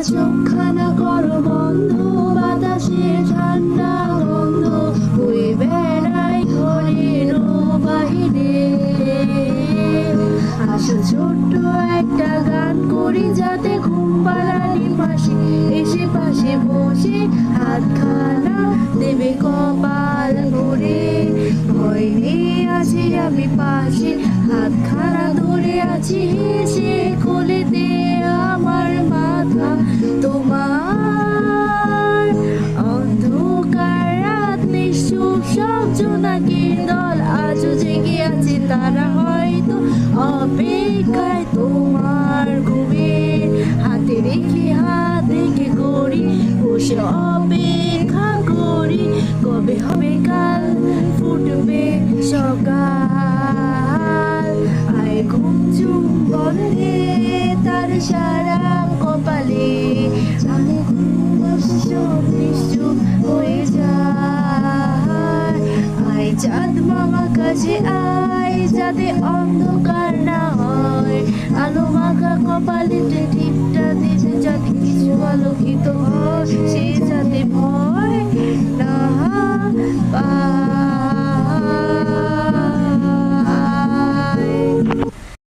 চোখখানা করো বন্ধ, বাতাসে ঠান্ডা গন্ধ বয়ে বেড়াই ঘরের বাহিরে। আসো ছোট্ট একটা গান করি, যাতে ঘুম পাড়ানি পাশে এসে পাশে বসে হাতখানা দেবে কপাল ভরে। ভয় নিয়ে আছি আমি পাশে, হাতখানা ধরে আছি হেসে, কোলে দে আমার মাথা তোমার। অন্ধকার রাত নিশ্চুপ সব জোনাকির দল আজও জেগে আছে, তারা হয়তো অপেক্ষায় তোমার ঘুমের। হাতে রেখে হাত রেখে করি বসে অপেক্ষা করি, কবে হবে কাল ফুটবে সকাল। আয় ঘুম চুম বন্ধে তার সারা কপালে, জানে ঘুম সব নিশ্চুপ হয়ে যায়। আয় চাঁদ মামা কাছে আয়, যাতে অন্ধকার না হয়, আলো মাখা কপালে ঠিক